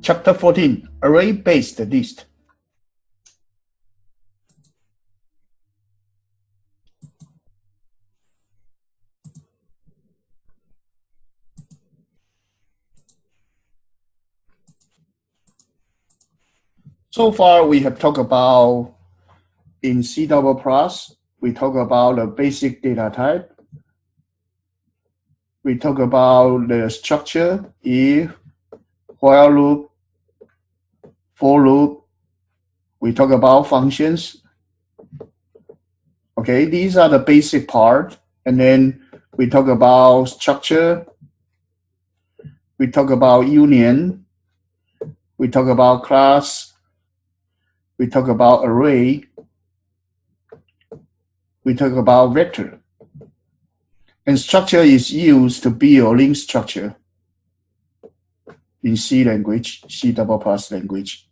Chapter 14, Array-Based List. So far, we have talked about, in C++, we talk about the basic data type. We talk about the structure, if, while loop, for loop. We talk about functions. Okay, these are the basic part. And then we talk about structure. We talk about union. We talk about class. We talk about array. We talk about vector. And structure is used to build link structure in C language, C++ language.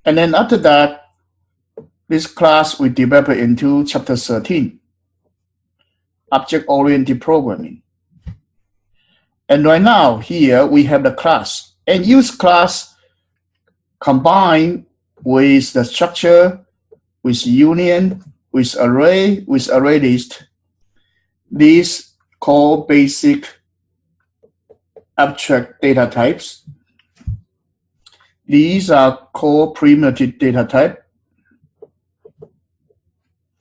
And then after that, this class we develop into chapter 13, object-oriented programming. And right now, here we have the class. And use class combined with the structure, with union, with array list. These called basic abstract data types. These are called primitive data type.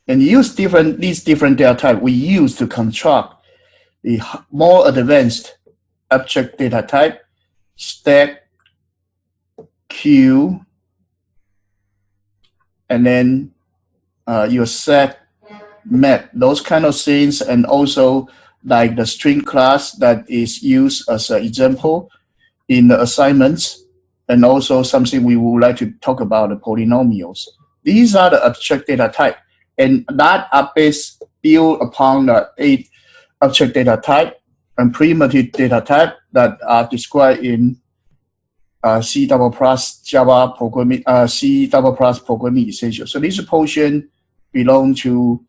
And use these different data type we use to construct the more advanced abstract data type, stack, queue, and then your set, map, those kind of things, and also like the string class that is used as an example in the assignments, and also something we would like to talk about, the polynomials. These are the abstract data type, and that are built upon the 8 abstract data type and primitive data type that are described in C++ Java programming, C++ programming essential. So this portion belongs to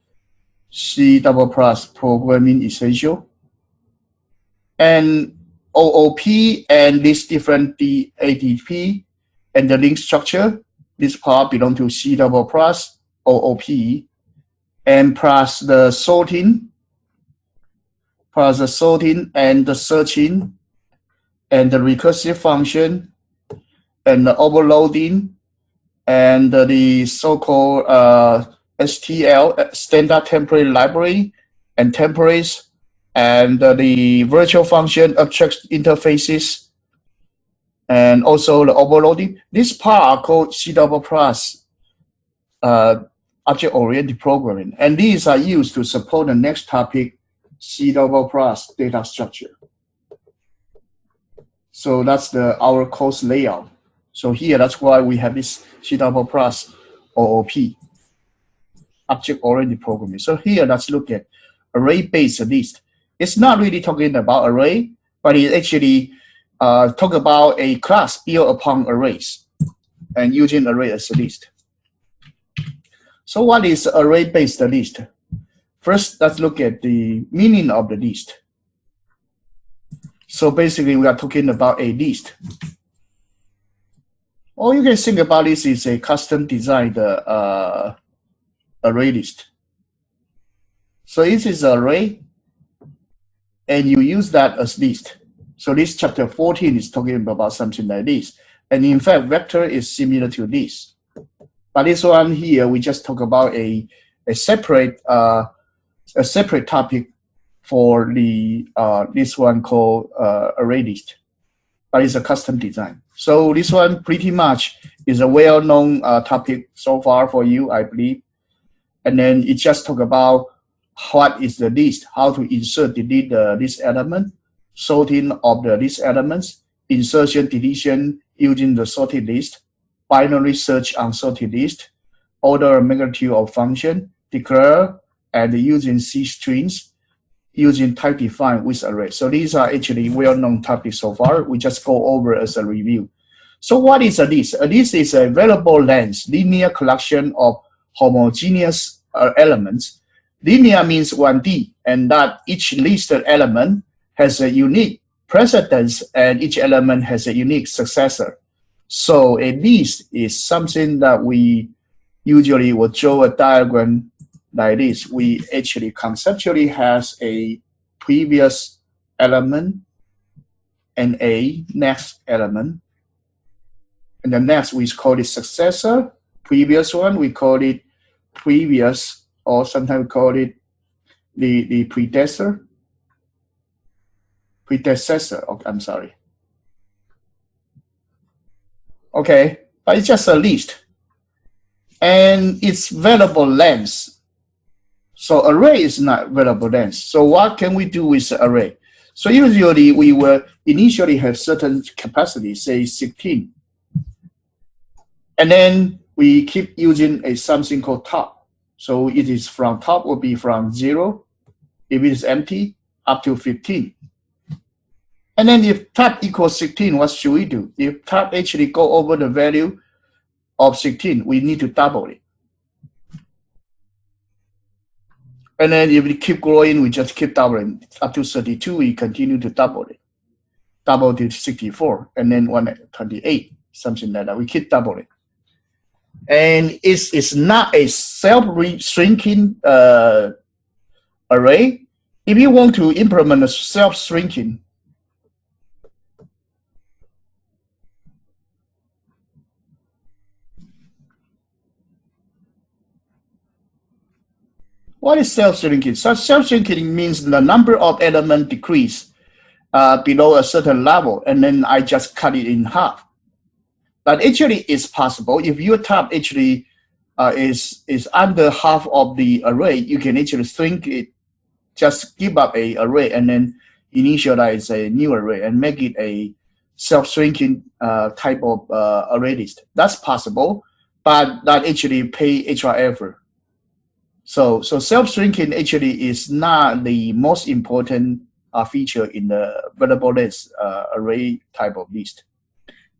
C++ programming essential. And OOP and this different ADP and the link structure, this part belongs to C++ OOP, and plus the sorting and the searching and the recursive function and the overloading and the so-called STL, standard template library, and templates, and the virtual function abstract interfaces, and also the overloading. This part are called C++ object-oriented programming, and these are used to support the next topic, C++ data structure. So that's our course layout. So here, that's why we have this C++ OOP, object-oriented programming. So here, let's look at array-based list. It's not really talking about array, but it actually talk about a class built upon arrays and using array as a list. So what is array-based list? First, let's look at the meaning of the list. So basically, we are talking about a list. All you can think about this is a custom designed array list. So this is an array, and you use that as list. So this chapter 14 is talking about something like this. And in fact, vector is similar to this. But this one here, we just talk about a separate topic for the this one called array list. But it's a custom design. So this one pretty much is a well-known topic so far for you, I believe. And then it just talk about what is the list, how to insert, delete the list element, sorting of the list elements, insertion, deletion using the sorted list, binary search on sorted list, order of magnitude of function, declare, and using C strings, using type defined with array. So these are actually well-known topics so far. We just go over as a review. So what is a list? A list is a variable length linear collection of homogeneous elements. Linear means 1D, and that each listed element has a unique precedence, and each element has a unique successor. So a list is something that we usually will draw a diagram like this. We actually conceptually has a previous element and a next element. And the next we call it successor. Previous one we call it previous, or sometimes we call it the predecessor. Oh, I'm sorry. Okay, but it's just a list. And it's variable length. So array is not variable length. So what can we do with the array? So usually we will initially have certain capacity, say 16. And then we keep using a something called top. So it is from top will be from 0, if it is empty, up to 15. And then if top equals 16, what should we do? If top actually go over the value of 16, we need to double it. And then if we keep growing, we just keep doubling. Up to 32, we continue to double it. Double to 64, and then 128, something like that. We keep doubling. And it's not a self-shrinking array. If you want to implement a self-shrinking, what is self-shrinking? So self-shrinking means the number of elements decrease below a certain level, and then I just cut it in half. But actually, it's possible if your top actually is under half of the array, you can actually shrink it. Just give up a array and then initialize a new array and make it a self-shrinking type of array list. That's possible, but that actually pay extra effort. So self-shrinking actually is not the most important feature in the variable length array type of list.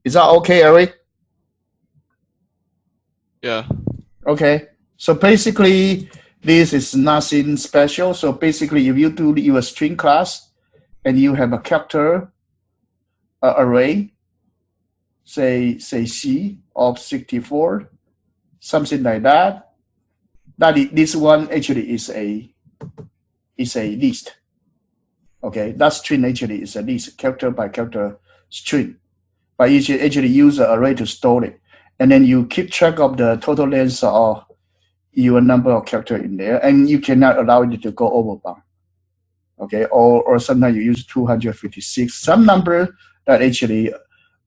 Is that okay, Eric? Yeah. Okay. So basically, this is nothing special. So basically, if you do your string class and you have a character array, say C of 64, something like that, this one actually is a list. Okay, that string actually is a list, character by character string. But you should actually use the array to store it. And then you keep track of the total length of your number of characters in there, and you cannot allow it to go overbound. Okay, or sometimes you use 256, some number that actually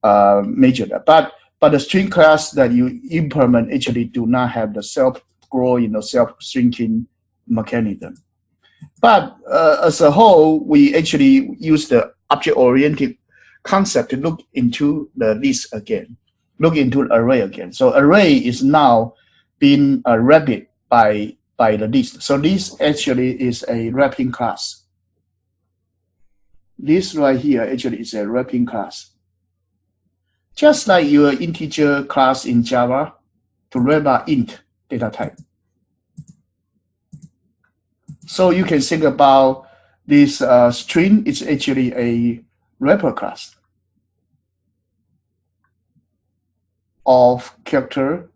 measure that. But the string class that you implement actually do not have the self-growing or self-shrinking mechanism. But as a whole, we actually use the object-oriented concept to look into the list again, look into the array again. So array is now being wrapped by the list. So this actually is a wrapping class. This right here actually is a wrapping class. Just like your integer class in Java to wrap an int data type. So you can think about this string is actually a wrapper class of character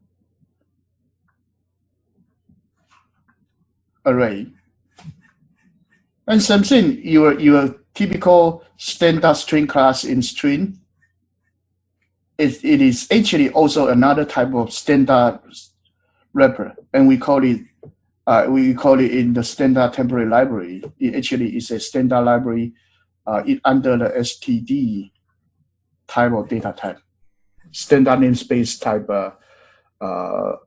array. And same thing, your typical standard string class in string, it is actually also another type of standard wrapper, and we call it in the standard temporary library. It actually is a standard library under the std type of data type, standard namespace type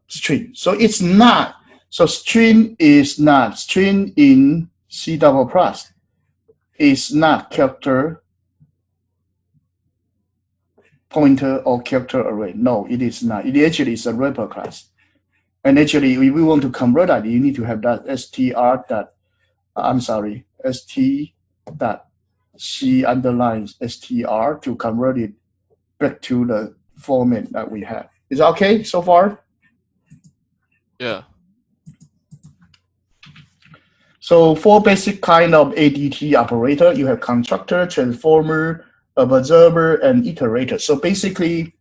string. So it's not. So string is not. String in C++ is not character pointer or character array. No, it is not. It actually is a wrapper class. And actually, if we want to convert that, you need to have that st dot c underline str to convert it back to the format that we have. Is that okay so far? Yeah. So four basic kind of ADT operator. You have constructor, transformer, observer, and iterator. So basically,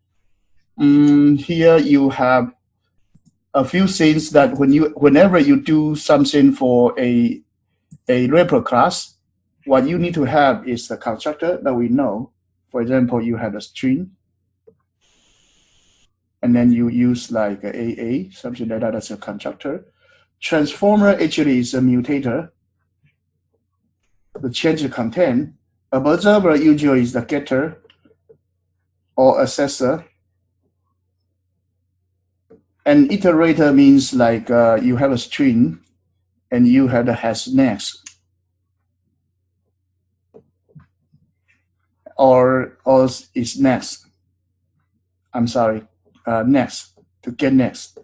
here you have a few things that whenever you do something for a wrapper class, what you need to have is the constructor that we know. For example, you have a string, and then you use like AA, something like that as a constructor. Transformer actually is a mutator to change the content. Observer usually is the getter or accessor. And iterator means like you have a string and you have the hash next. Or is next. I'm sorry, next, to get next.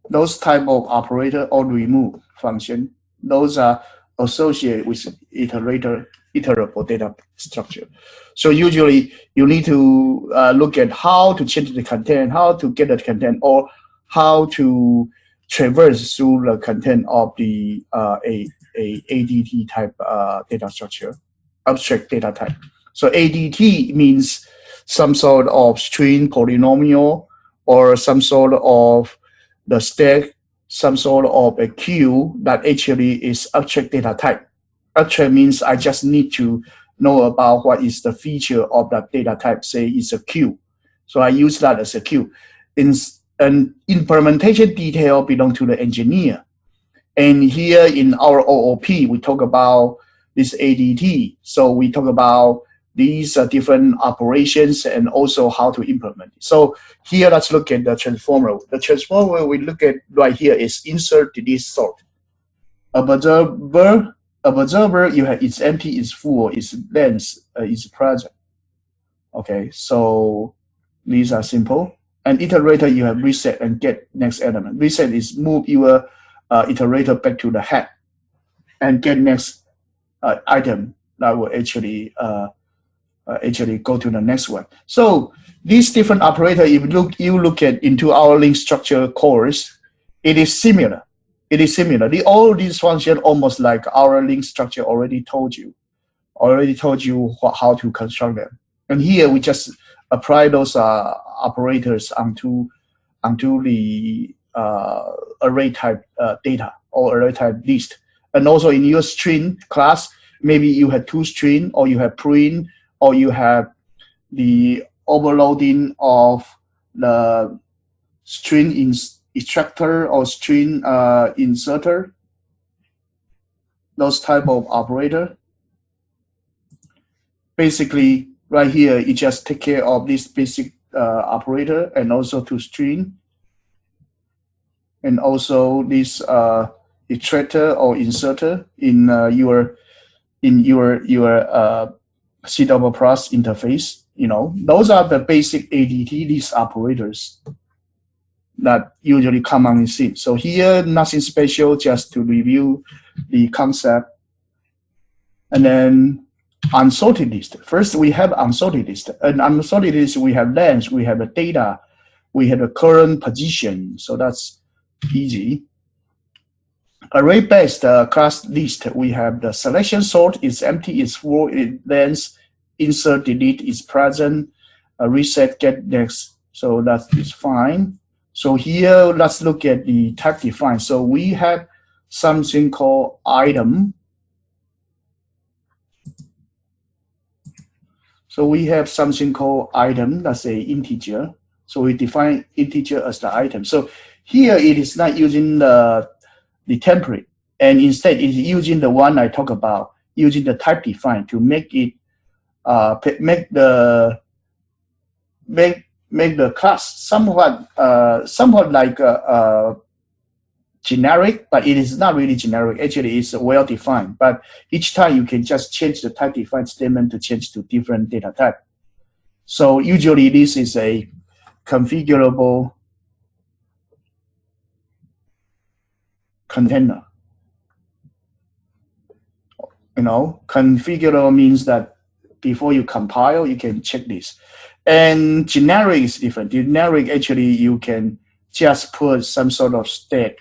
Those type of operator or remove function, those are associated with iterable data structure. So usually you need to look at how to change the content, how to get the content, or how to traverse through the content of the a ADT type data structure, abstract data type. So ADT means some sort of string polynomial or some sort of the stack, some sort of a queue that actually is abstract data type. Abstract means I just need to know about what is the feature of that data type. Say it's a queue. So I use that as a queue. An implementation detail belong to the engineer. And here in our OOP, we talk about this ADT. So we talk about these different operations and also how to implement it. So here, let's look at the transformer. The transformer we look at right here is insert, delete, sort. Observer, you have it's empty, it's full, it's length, it's present. Okay, so these are simple. And iterator, you have reset and get next element. Reset is move your iterator back to the head and get next item that will actually go to the next one. So these different operator, if you look at into our link structure course, it is similar. It is similar. All these functions almost like our link structure already told you how to construct them. And here we just apply those operators onto the array type data or array type list. And also in your string class, maybe you have two string, or you have print, or you have the overloading of the string extractor or string inserter, those type of operator. Basically, right here, you just take care of this basic operator and also to string, and also this extractor or inserter in your C++ interface. Those are the basic ADT, these operators that usually commonly seen. So here, nothing special, just to review the concept. And then unsorted list. First, we have unsorted list. And unsorted list, we have length, we have the data, we have the current position. So that's easy. Array-based class list, we have the selection sort is empty, is full, length, insert, delete is present, reset, get next. So that is fine. So here, let's look at the type define. So we have something called item. So we have something called item, that's a integer. So we define integer as the item. So here it is not using the template, and instead it's using the one I talk about, using the type define to make it make the class somewhat like generic, but it is not really generic. Actually, it's well defined. But each time you can just change the type define statement to change to different data type. So usually this is a configurable container. Configurable means that before you compile, you can check this. And generic is different. Generic, actually, you can just put some sort of state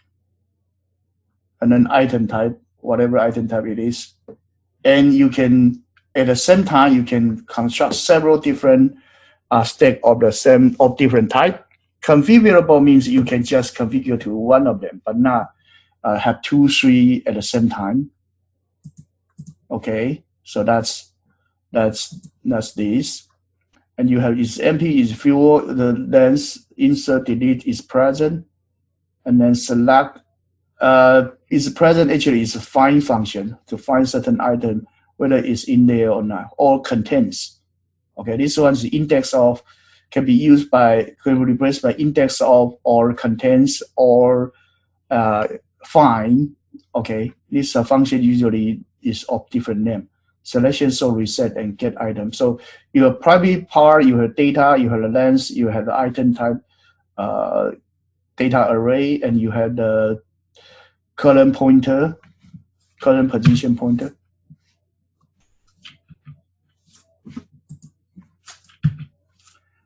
and then item type whatever item type it is. And you can, at the same time, you can construct several different stack of the same of different type. Configurable means you can just configure to one of them, but not have 2, 3 at the same time. Okay, so that's this. And you have is empty, is full, the lens, insert, delete is present, and then select is present actually is a find function to find certain item, whether it's in there or not, or contains. Okay, this one's the index of, can be used by, can be replaced by index of, or contains, or find. Okay, this function usually is of different name. Selection, so reset, and get item. So you have private part, you have data, you have the lens, you have the item type, data array, and you have the current pointer, current position pointer.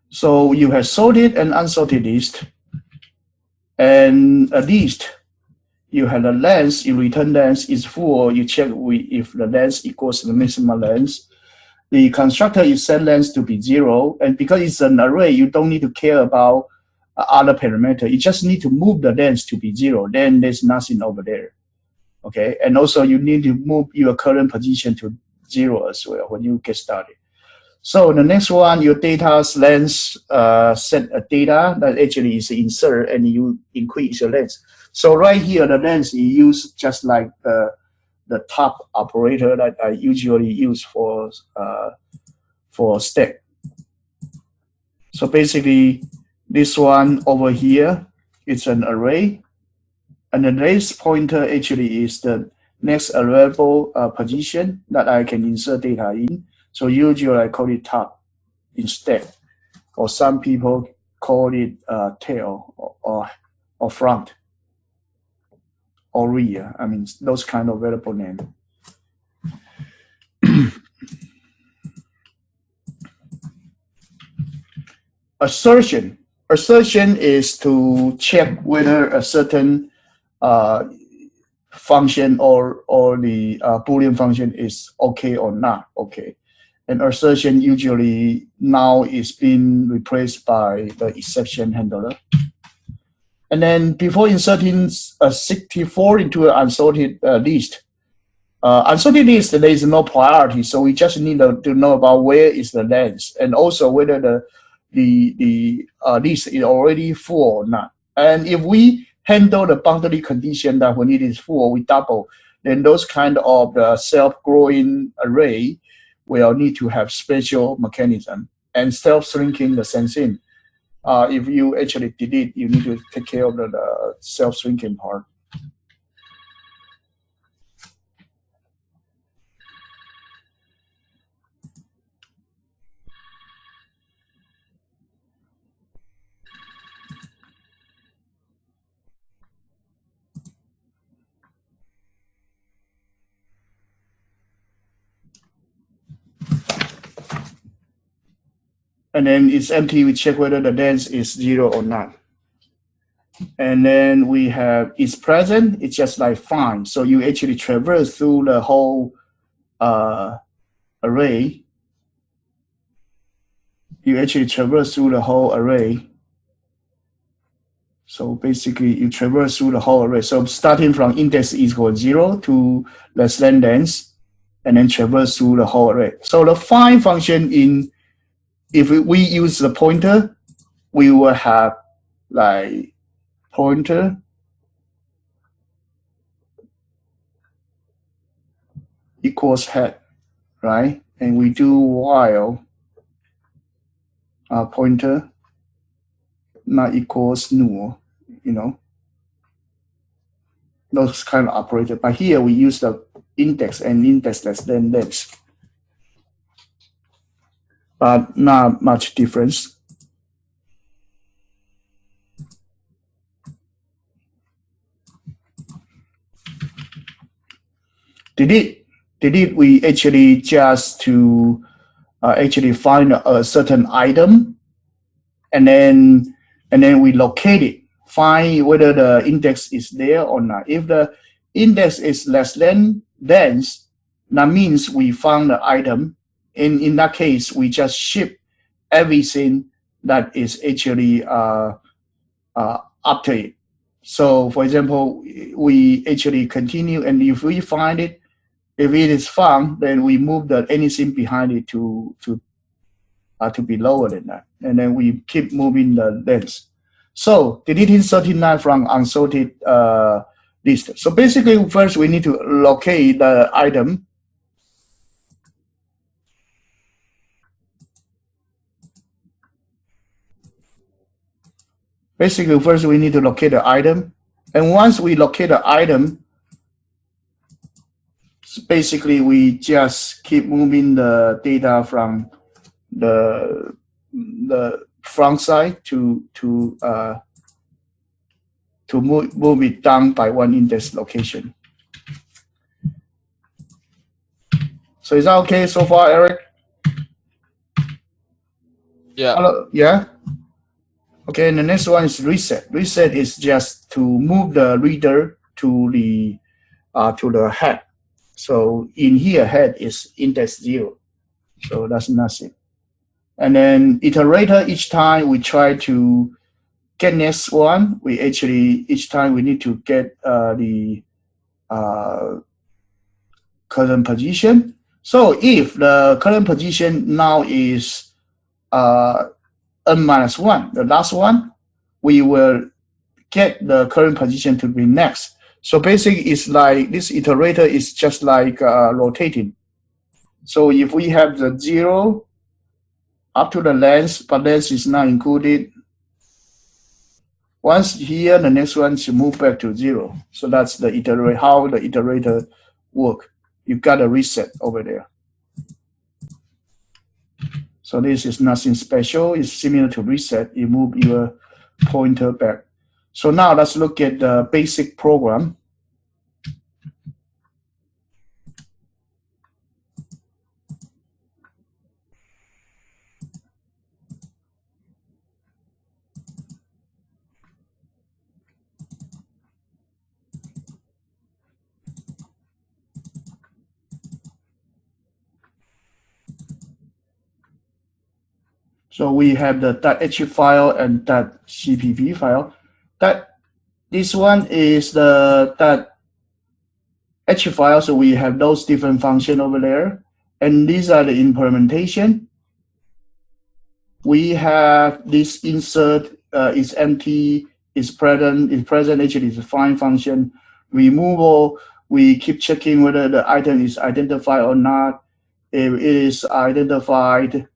So you have sorted and unsorted list, and a list. You have the length, you return length is full, you check if the length equals the maximum length. The constructor is set length to be 0, and because it's an array, you don't need to care about other parameter. You just need to move the length to be 0, then there's nothing over there. Okay, and also you need to move your current position to 0 as well when you get started. So the next one, your data's length, set a data that actually is insert, and you increase your length. So right here, the length you use just like the top operator that I usually use for stack. So basically, this one over here, it's an array, and the next pointer actually is the next available position that I can insert data in. So usually I call it top instead, or some people call it tail or front or rear. I mean, those kind of variable names. Assertion. Assertion is to check whether a certain function or the Boolean function is okay or not okay. And assertion usually now is being replaced by the exception handler. And then before inserting a 64 into an unsorted list, unsorted list, there is no priority, so we just need to know about where is the length, and also whether the list is already full or not. And if we handle the boundary condition that when it is full, we double, then those kind of self-growing array will need to have special mechanism, and self-shrinking the same thing. If you actually delete, you need to take care of the self-shrinking part. And then it's empty, we check whether the length is 0 or not. And then we have is present, it's just like find. So you actually traverse through the whole array. You actually traverse through the whole array. So basically you traverse through the whole array. So starting from index is equal to 0 to less than length, and then traverse through the whole array. So the find function if we use the pointer, we will have like pointer equals head, right? And we do while pointer not equals null, you know, those kind of operator. But here we use the index and index less than length. But not much difference. Delete, we actually just to actually find a certain item, and then we locate it, find whether the index is there or not. If index is less than dense, that means we found the item. In that case, we just ship everything that is actually after it. So, for example, we actually continue, and if we find it, if it is found, then we move the anything behind it to be lower than that, and then we keep moving the length. So, deleting 39 from unsorted list. So basically, first we need to locate the item. Basically, first we need to locate the item. And once we locate the item, basically we just keep moving the data from the front side to move it down by one index location. So is that okay so far, Eric? Yeah. Hello? Yeah. Okay, and the next one is reset. Reset is just to move the reader to the head. So in here, head is index 0. So that's nothing. And then iterator, each time we try to get next one, we actually, each time we need to get the current position. So if the current position now is n-1, the last one, we will get the current position to be next. So basically, it's like this iterator is just like rotating. So if we have the 0 up to the length, but length is not included, once here, the next one should move back to 0. So that's the iterator, how the iterator work. You've got a reset over there. So this is nothing special. It's similar to reset. You move your pointer back. So now let's look at the basic program. So we have the .h file and .cpp file. This one is the .h file, so we have those different functions over there. And these are the implementation. We have this insert is empty, is present actually is a find function. Removal, we keep checking whether the item is identified or not. If it is identified,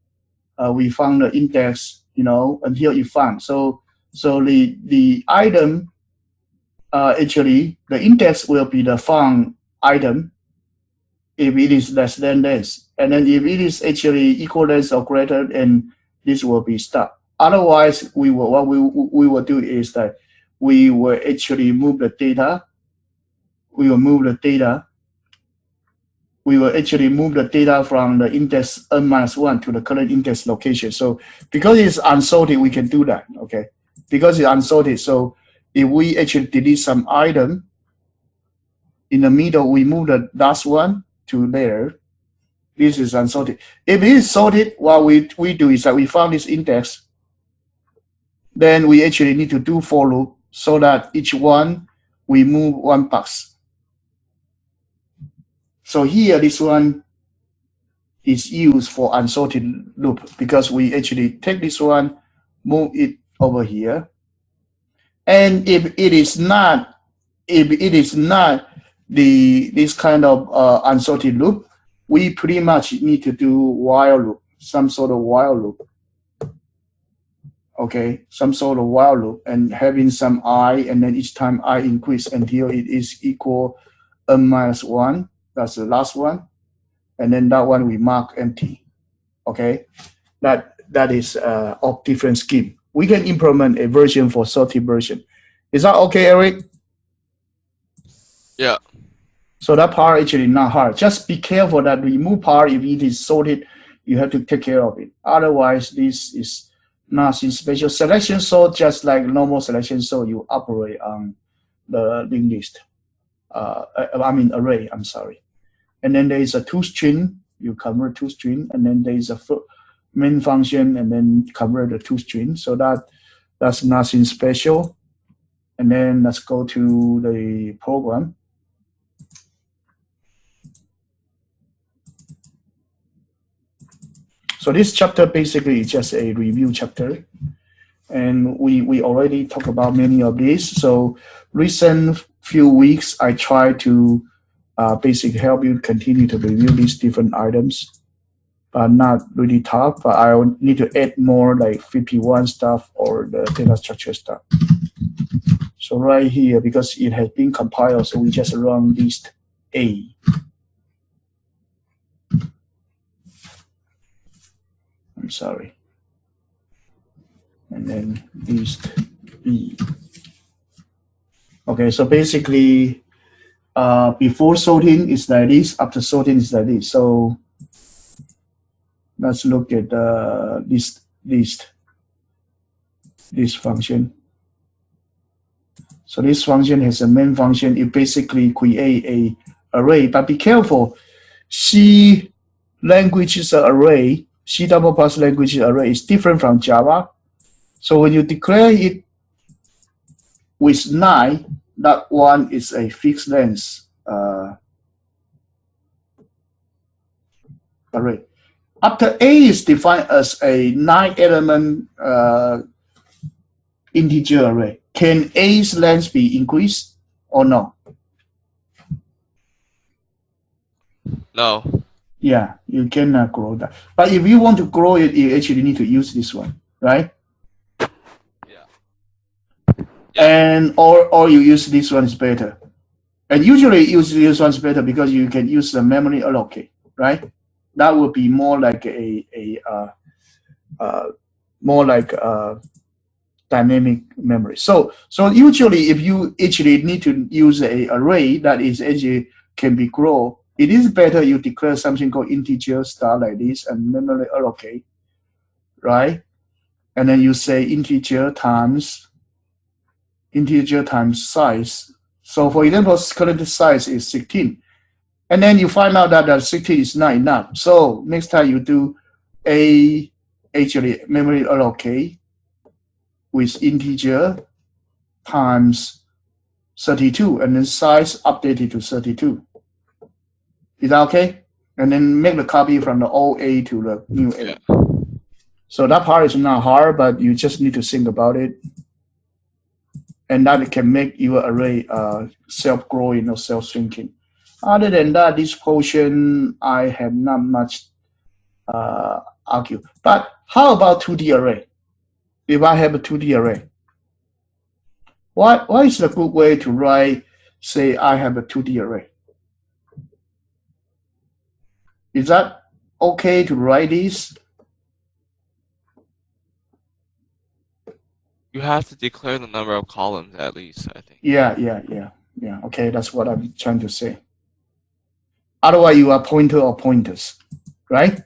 we found the index, until you found. So the item, actually, the index will be the found item if it is less than this. And then if it is actually equal length or greater, then this will be stopped. Otherwise, what we will do is that we will actually move the data. We will actually move the data from the index n-1 to the current index location. So because it's unsorted, we can do that, okay? Because it's unsorted, so if we actually delete some item, in the middle, we move the last one to there. This is unsorted. If it is sorted, what we do is that we found this index, then we actually need to do for loop so that each one, we move one box. So here, this one is used for unsorted loop because we actually take this one, move it over here. And if it is not this kind of unsorted loop, we pretty much need to do while loop, some sort of while loop. Okay, some sort of while loop and having some I, and then each time I increase until it is equal n-1. That's the last one. And then that one we mark empty. Okay, that is of different scheme. We can implement a version for sorted version. Is that okay, Eric? Yeah. So that part actually not hard. Just be careful that remove part, if it is sorted, you have to take care of it. Otherwise, this is nothing special. Selection sort, just like normal selection sort, you operate on the linked list. array, I'm sorry. And then there is a toString, you convert toString, and then there is a main function, and then convert the toString. So that's nothing special. And then let's go to the program. So this chapter basically is just a review chapter. And we already talked about many of these. So recent few weeks, I try to basically help you continue to review these different items. Not really tough, but I will need to add more like VP1 stuff or the data structure stuff. So right here, because it has been compiled, so we just run list A. I'm sorry. And then list B. Okay, so basically, before sorting is like this, after sorting is like this. So let's look at this function. So this function has a main function. It basically create a array, but be careful. C language's array, C++ language array is different from Java. So when you declare it with 9, that one is a fixed length array. After A is defined as a 9-element integer array, can A's length be increased or no? No. Yeah, you cannot grow that. But if you want to grow it, you actually need to use this one, right? And or you use this one is better. And usually use this one is better because you can use the memory allocate, right? That would be more like dynamic memory. So usually if you actually need to use a array that is actually can be grown, it is better you declare something called integer star like this and memory allocate, right? And then you say integer times size. So for example, current size is 16. And then you find out that 16 is not enough. So next time you do actually memory allocate with integer times 32 and then size updated to 32. Is that okay? And then make the copy from the old A to the new A. So that part is not hard, but you just need to think about it. And that can make your array self-growing or self-shrinking. Other than that, this portion, I have not much argue. But how about 2D array? If I have a 2D array, what is the good way to write, say I have a 2D array? Is that okay to write this? You have to declare the number of columns at least, I think. Yeah. Okay, that's what I'm trying to say. Otherwise, you are pointer or pointers, right?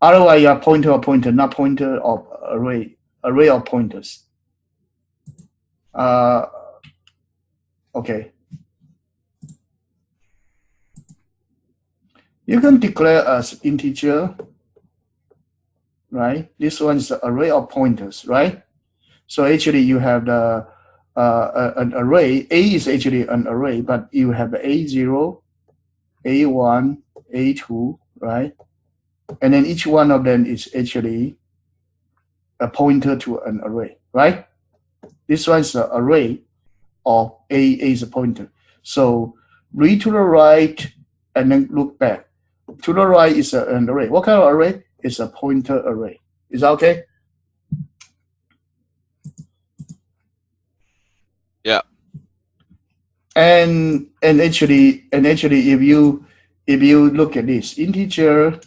Otherwise, you are pointer or pointer, not pointer or array of pointers. Okay. You can declare as integer, right? This one is the array of pointers, right? So actually, you have the an array. A is actually an array, but you have A0, A1, A2, right? And then each one of them is actually a pointer to an array, right? This one is the array of A is a pointer. So read to the right and then look back. To the right is an array. What kind of array? It's a pointer array. Is that okay? Yeah. And actually, if you look at this integer,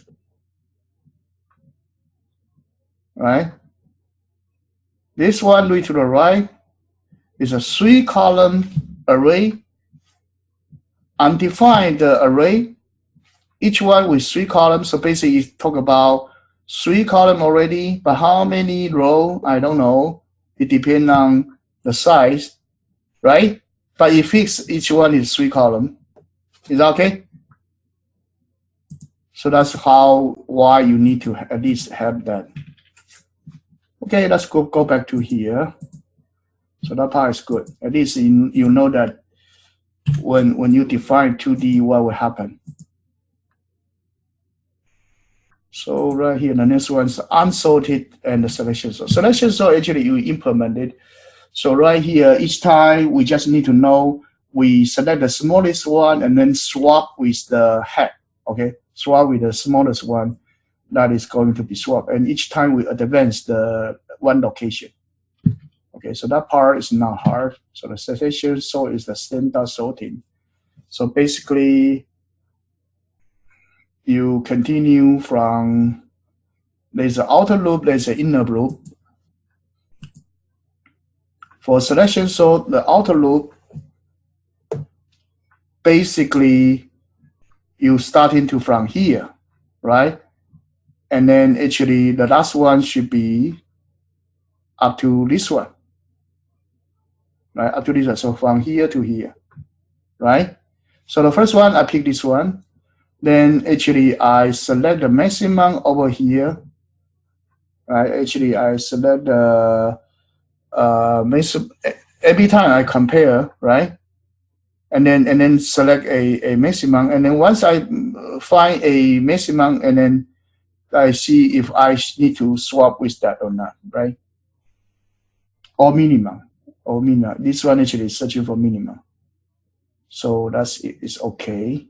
right? This one read to the right is a 3-column array, undefined array, each one with 3 columns. So basically, you talk about 3 columns already, but how many rows? I don't know. It depends on the size, right? but it fixed each one is 3 columns. Is that okay? So that's why you need to at least have that. Okay, let's go back to here. So that part is good. At least you know that when you define 2D, what will happen. So right here, the next one is unsorted and the selection sort. Selection sort, actually you implement it. So right here, each time we just need to know, we select the smallest one and then swap with the head, okay? Swap with the smallest one that is going to be swapped. And each time we advance the one location. Okay, so that part is not hard. So the selection sort is the standard sorting. So basically, you continue from, there's an outer loop, there's an inner loop. For selection sort, the outer loop, basically, you starting to from here, right? And then actually the last one should be up to this one, right? Up to this one, so from here to here, right? So the first one, I pick this one. Then actually I select the maximum over here, right? Actually I select the maximum every time I compare, right? And then select a maximum, and then once I find a maximum, and then I see if I need to swap with that or not, right? Or minimum. This one actually is searching for minimum. So that's it. It's okay.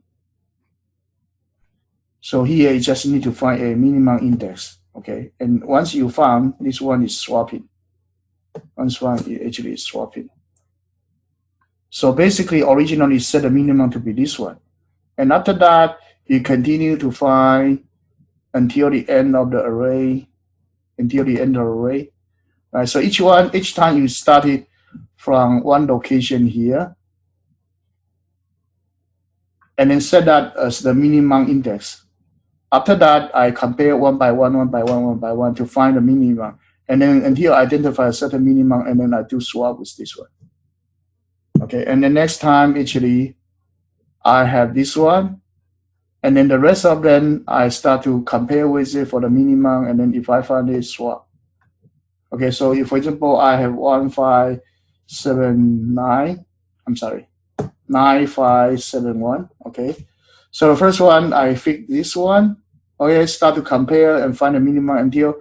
So here you just need to find a minimum index, okay? And once you found, this one is swapping. Once one it actually is swapping. So basically, originally set the minimum to be this one. And after that, you continue to find until the end of the array, Right? So each time you start it from one location here, and then set that as the minimum index. After that, I compare one by one to find the minimum. And then until I identify a certain minimum, and then I do swap with this one. Okay, and the next time, actually, I have this one. And then the rest of them, I start to compare with it for the minimum. And then if I find it, swap. Okay, so if, for example, I have 9571. Okay, so the first one, I fix this one. Okay, start to compare and find the minimum until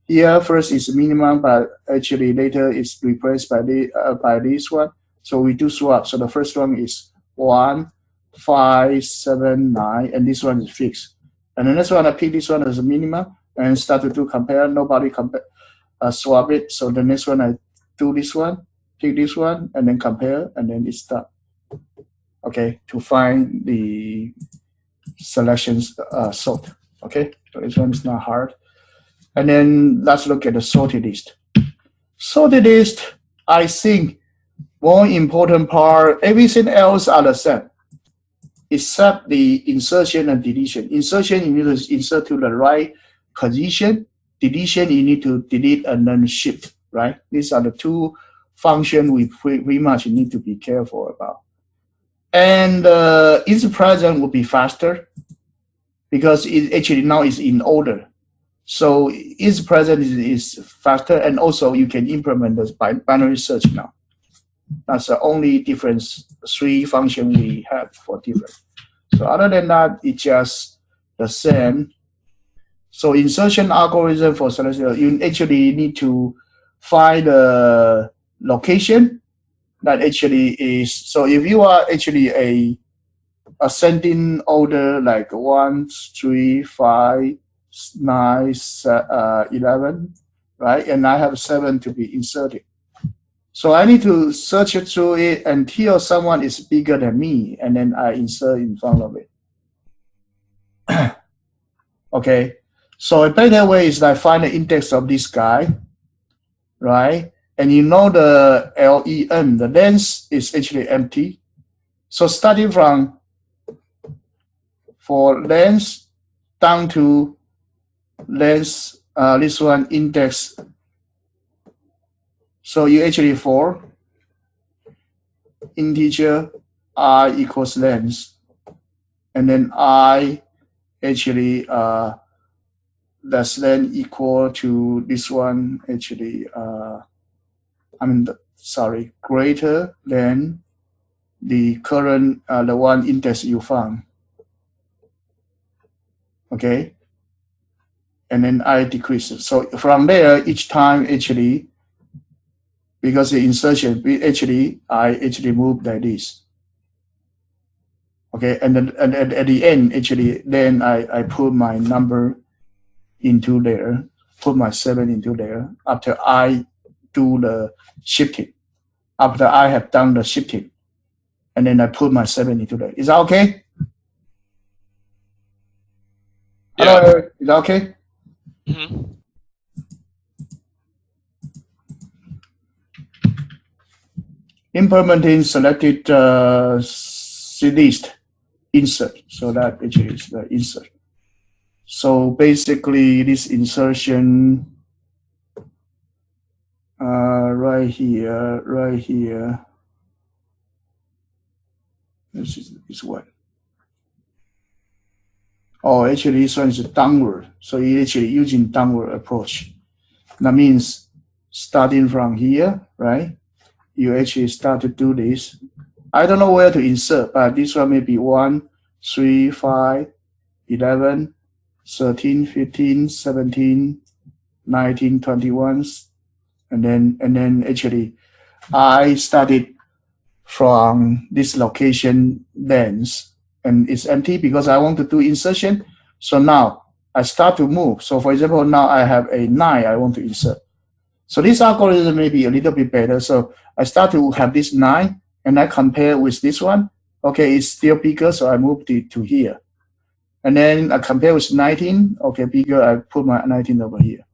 here first is minimum, but actually later it's replaced by this one. So we do swap. So the first one is 1579, and this one is fixed. And the next one, I pick this one as a minimum and start to do compare. Nobody swap it. So the next one, I do this one, pick this one, and then compare, and then it's done. Okay, to find the selections sort. Okay, so this one is not hard. And then let's look at the sorted list. Sorted list, I think more important part, everything else are the same, except the insertion and deletion. Insertion, you need to insert to the right position. Deletion, you need to delete and then shift, right? These are the two functions we pretty much need to be careful about. And is present will be faster because it actually now is in order. So is present is faster, and also you can implement this binary search now. That's the only difference, 3 functions we have for different. So other than that, it's just the same. So insertion algorithm for selection, you actually need to find the location that actually is, so if you are actually a ascending order like 1, 3, 5, 9, 11, right? And I have 7 to be inserted. So I need to search through it until someone is bigger than me, and then I insert in front of it. Okay, so a better way is I find the index of this guy, right? And you know the LEN, the length is actually empty. So starting from for length down to length, this one index. So you actually 4. integer I equals length, and then I actually less than equal to this one actually greater than the current the one index you found. Okay, and then I decrease it. So from there, each time actually, because the insertion, I actually move like this. Okay, and then and at the end, actually, then I put my number into there, put my 7 into there after I do the shifting. After I have done the shifting, and then I put my 7 into there. Is that okay? Yeah. Hello, Eric. Is that okay? Mm-hmm. Implementing selected list insert. So that actually is the insert. So basically, this insertion right here. This is what? Oh, actually, this one is downward. So you're actually using downward approach. That means starting from here, right? You actually start to do this. I don't know where to insert, but this one may be 1, 3, 5, 11, 13, 15, 17, 19, 21, and then actually I started from this location length, and it's empty because I want to do insertion. So now I start to move. So for example, now I have a 9 I want to insert. So this algorithm may be a little bit better. So I start to have this 9 and I compare with this one. Okay, it's still bigger, so I moved it to here. And then I compare with 19. Okay, bigger, I put my 19 over here.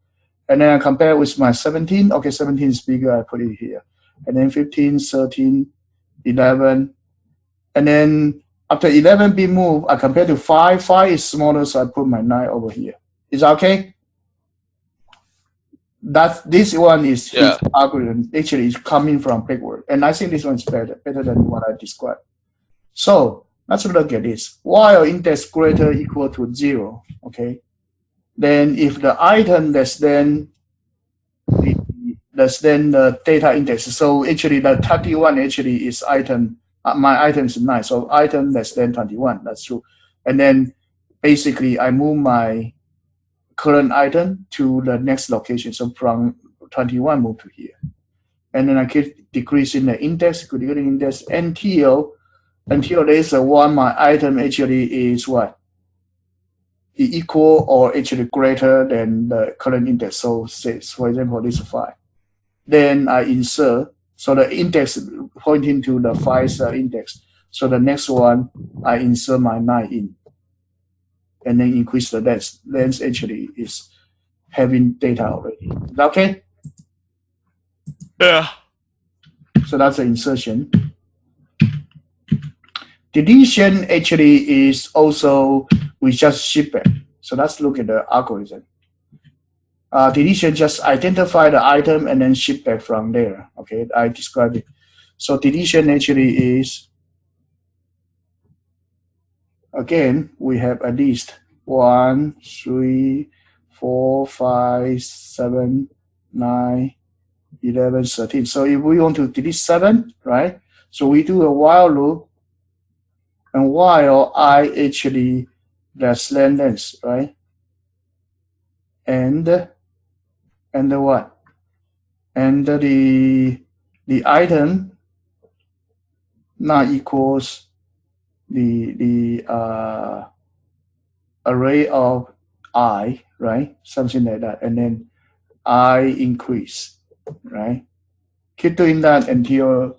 And then I compare with my 17. Okay, 17 is bigger, I put it here. And then 15, 13, 11. And then after 11 be moved, I compare to 5. 5 is smaller, so I put my 9 over here. Is that okay? This one is his algorithm. Actually, it's coming from backward. And I think this one is better than what I described. So let's look at this. While index greater equal to 0, okay, then if the item less than the data index, so actually the 31 actually is item, my item is 9, so item less than 21, that's true. And then basically I move my current item to the next location, so from 21 move to here. And then I keep decreasing the index until there's a one my item actually is what? Equal or actually greater than the current index. So say, for example, this is 5. Then I insert, so the index pointing to the 5's index. So the next one, I insert my 9 in. And then increase the length. Length actually is having data already. Is that okay? Yeah. So that's the insertion. Deletion actually is also, we just ship it. So let's look at the algorithm. Deletion just identify the item and then ship back from there. Okay, I described it. So deletion actually is, again, we have at least 1, 3, 4, 5, 7, 9, 11, 13. So if we want to delete 7, right? So we do a while loop, and while I actually less than length, right? And the what? And the item not equals the array of I, right? Something like that, and then I increase, right? Keep doing that until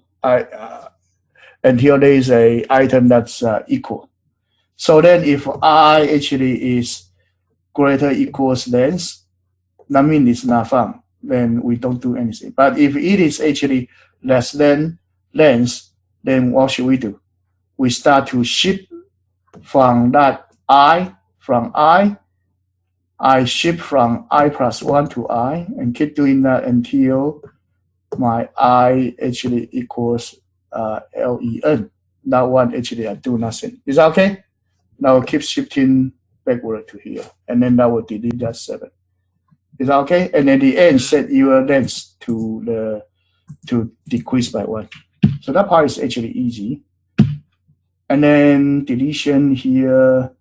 until there is a item that's equal. So then if I actually is greater equals length, that means it's not found. Then we don't do anything. But if it is actually less than length, then what should we do? We start to ship from that I, I ship from I plus 1 to I, and keep doing that until my I actually equals LEN. That one actually I do nothing. Is that okay? Now keep shifting backward to here, and then that will delete that 7. Is that okay? And at the end, set your length to decrease by 1. So that part is actually easy. And then deletion here.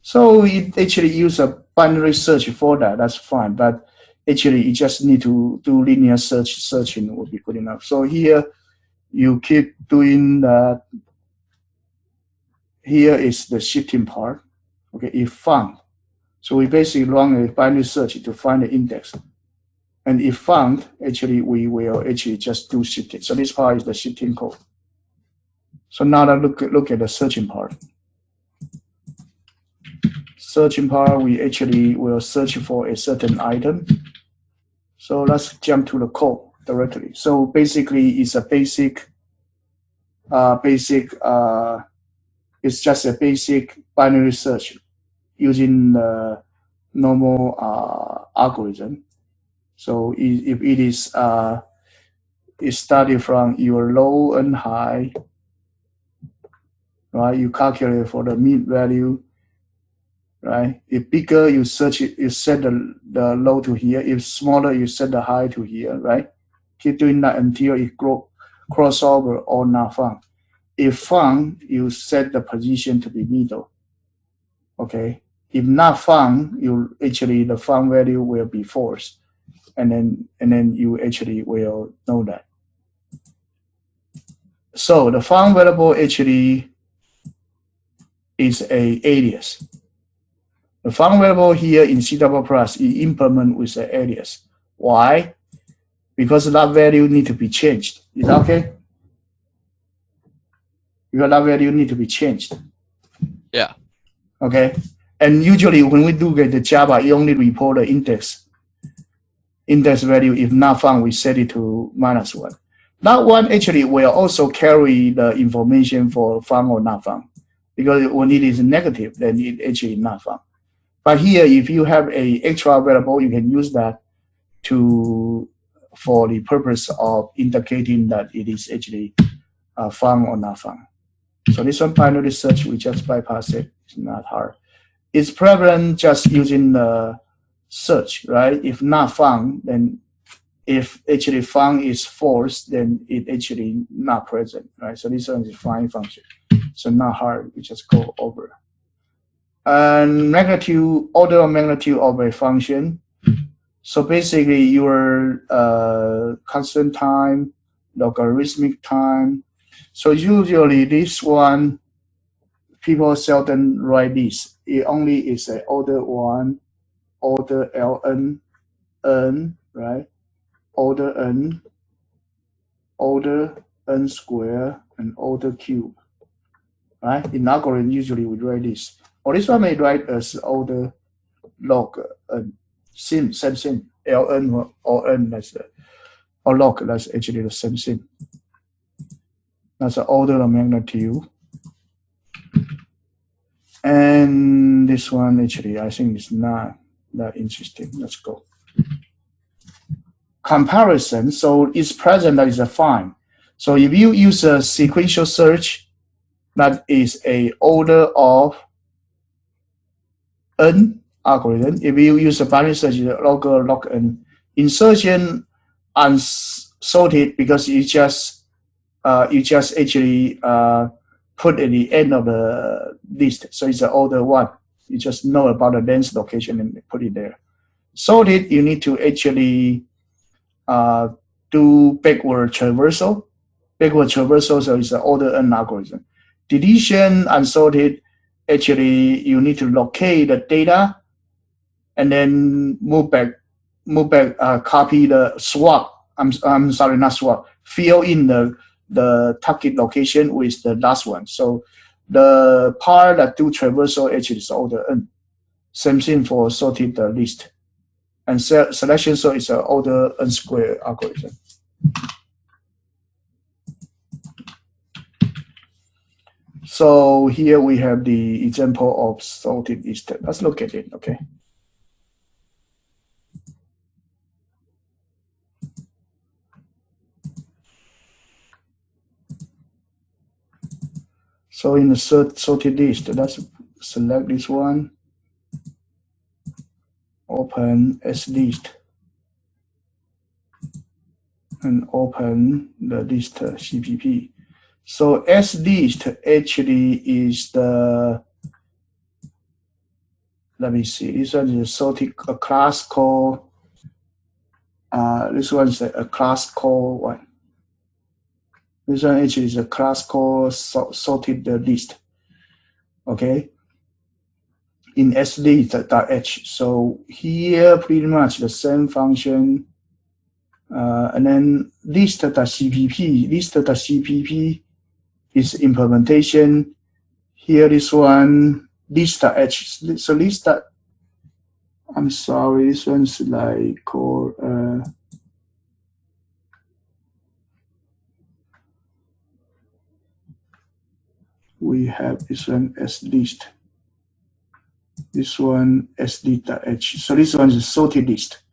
So it actually use a binary search for that. That's fine. But actually, you just need to do linear searching will be good enough. So here, you keep doing that. Here is the shifting part. Okay, if found. So we basically run a binary search to find the index. And if found, actually, we will actually just do shifting. So this part is the shifting code. So now let's look at the searching part. Searching part, we actually will search for a certain item. So let's jump to the code directly. So basically, it's a it's just a basic binary search using the normal algorithm. So if it is it started from your low and high, right? You calculate for the mid value, right? If bigger, you search it, you set the low to here. If smaller, you set the high to here, right? Keep doing that until it crossover or not found. If found, you set the position to be middle. Okay. If not found, you actually the found value will be false, and then you actually will know that. So the found variable actually is a alias. The found variable here in C++ is implement with an alias. Why? Because that value need to be changed. Is that okay? Because that value need to be changed. Yeah. Okay. And usually when we do get the Java, it only report the index value. If not found, we set it to -1. That one actually will also carry the information for found or not found. Because when it is negative, then it actually not found. But here, if you have a extra variable, you can use that for the purpose of indicating that it is actually found or not found. So this one binary search, we just bypass it. It's not hard. It's prevalent just using the search, right? If not found, then if actually found is false, then it actually not present, right? So this one is find function. So not hard. We just go over. And magnitude, order of magnitude of a function. So basically, your constant time, logarithmic time. So usually this one, people seldom write this. It only is an order 1, order ln, n, right? Order n, order n square, and order cube, right? In algorithm, usually we write this. Or this one may write as order log n. Same thing. Ln or n, or log, that's actually the same thing. That's the order of magnitude. And this one actually, I think is not that interesting. Let's go. Comparison. So it's present, that is a find. So if you use a sequential search, that is a order of n algorithm. If you use a binary search, log n. Insertion unsorted because you just actually put at the end of the list. So it's an order 1. You just know about the length location and put it there. Sorted, you need to actually do backward traversal. Backward traversal, so it's an order n algorithm. Deletion unsorted, actually you need to locate the data and then move back, copy the swap. I'm sorry, not swap. Fill in the target location with the last one. So the part that do traversal actually is order n. Same thing for sorted the list. And selection, so it's an order n square algorithm. So here we have the example of sorted list. Let's look at it, okay? So in the sorted list, let's select this one, open slist, and open the list CPP. So slist actually is the, let me see, this one is sorted, a class called, this one is a class called what? This one actually is a class called sorted list, okay? In slist.h. So here pretty much the same function, and then list.cpp. List.cpp is implementation. Here this one list.h. So list. I'm sorry, this one's like called we have this one as list. This one as list.h. So this one is sorted list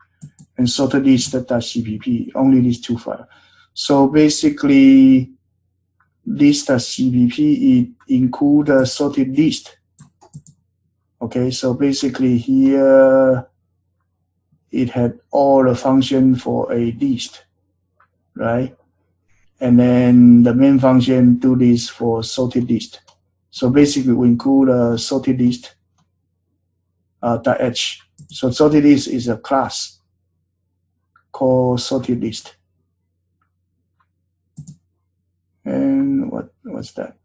and sorted list.cpp. Only these two files. So basically, list.cpp it includes a sorted list. Okay, so basically here it had all the function for a list, right? And then the main function do this for sorted list. So basically we include a sorted list .h. So sorted list is a class called sorted list. And what's that?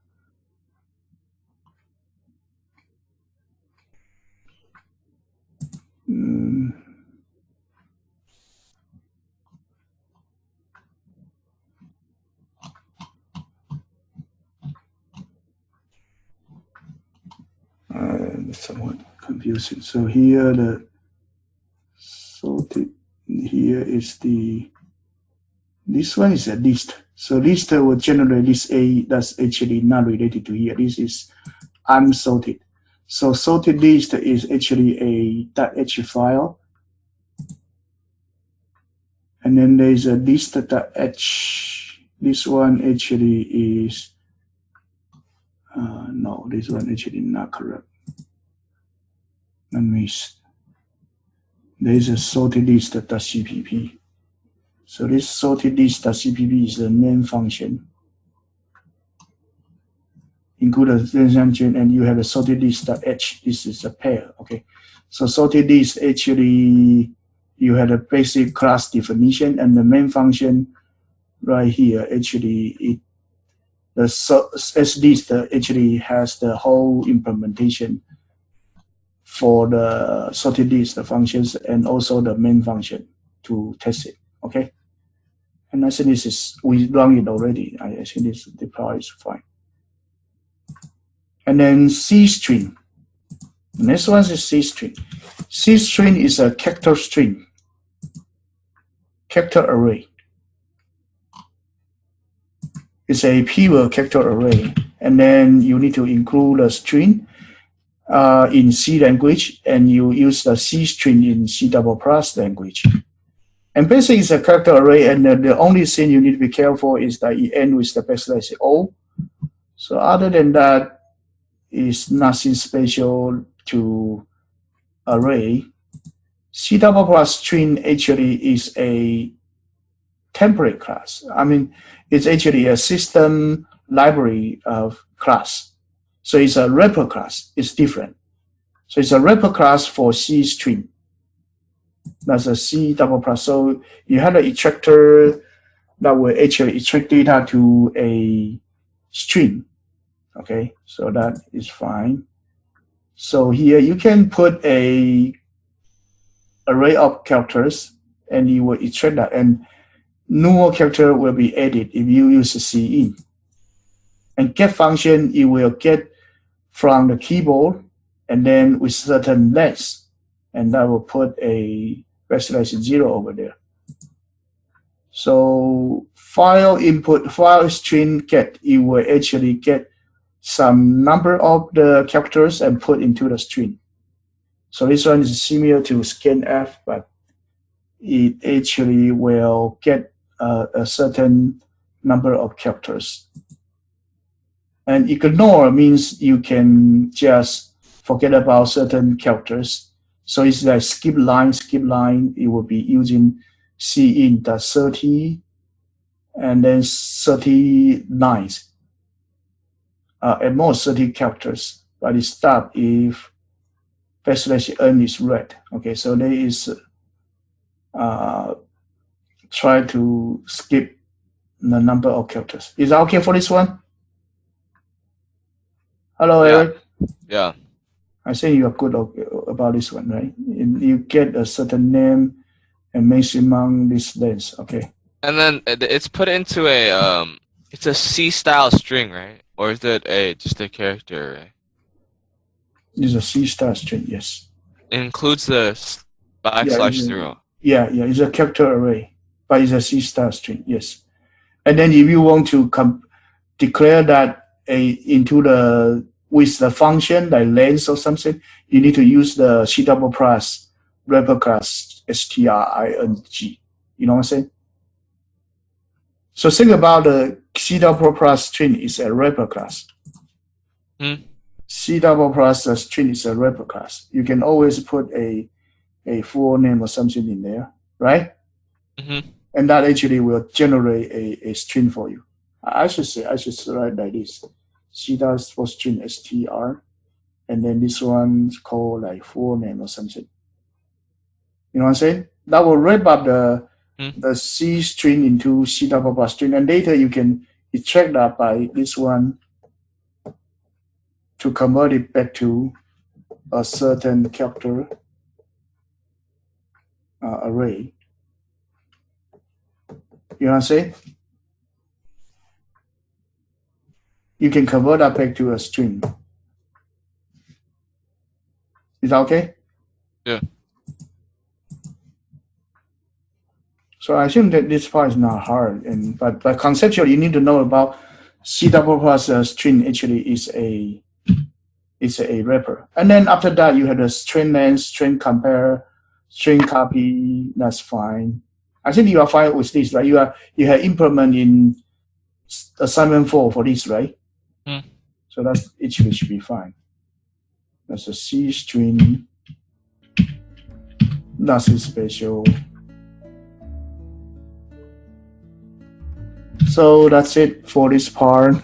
Somewhat confusing. So here the sorted, here is the, this one is a list. So list will generate list A that's actually not related to here. This is unsorted. So sorted list is actually a .h file. And then there's a list.h. This one actually is, no, this one actually not correct. Let me see. There's a sorted list.cpp. So this sorted list.cpp is the main function. Include a function, and you have a sorted list.h. This is a pair, okay? So sorted list actually, you had a basic class definition, and the main function right here actually the slist actually has the whole implementation for the sorted list, the functions, and also the main function to test it, okay? And I think this is, we run it already. I think this deploy is fine. And then C string. The next one is C string. C string is a character string, character array. It's a pure character array. And then you need to include a string in C language, and you use the C string in C++ language. And basically it's a character array, and the only thing you need to be careful is that it ends with the backslash O. So other than that, it's nothing special to array. C++ string actually is a template class. I mean, it's actually a system library of class. So it's a wrapper class. It's different. So it's a wrapper class for C string. That's a C++. So you have an extractor that will actually extract data to a string. Okay, so that is fine. So here you can put a array of characters, and you will extract that, and new character will be added if you use a cin. And get function, you will get from the keyboard, and then with certain length, and that will put a \0 over there. So file input, file string get, you will actually get some number of the characters and put into the string. So this one is similar to scanf, but it actually will get a certain number of characters. And ignore means you can just forget about certain characters. So it's like skip line, skip line. It will be using cin the 30 and then 30 lines, at most 30 characters. But it stop if \n is red. Okay, so there is try to skip the number of characters. Is that okay for this one? Hello, Yeah. Eric. Yeah. I say you are good about this one, right? You get a certain name and maximum this length. Okay. And then it's put into it's a C style string, right? Or is it just a character, right? It's a C star string, yes. It includes the backslash 0. Yeah, it's a character array, but it's a C star string, yes. And then if you want to declare that into with the function like length or something, you need to use the C double plus wrapper class string. You know what I'm saying? So think about the C double plus string is a wrapper class. C double plus string is a wrapper class. You can always put a full name or something in there, right? Mm-hmm. And that actually will generate a string for you. I should write like this. C does for string str, and then this one's called like full name or something. You know what I'm saying? That will wrap up the C string into C double plus string, and later you can extract that by this one to convert it back to a certain character array. You know what I'm saying? You can convert that back to a string. Is that okay? Yeah. So I assume that this part is not hard, but conceptually you need to know about C double plus string actually is a wrapper. And then after that you have the string length, string compare, string copy. That's fine. I think you are fine with this, right? You have implement in assignment 4 for this, right? So that's actually should be fine. That's a C string. Nothing special. So that's it for this part.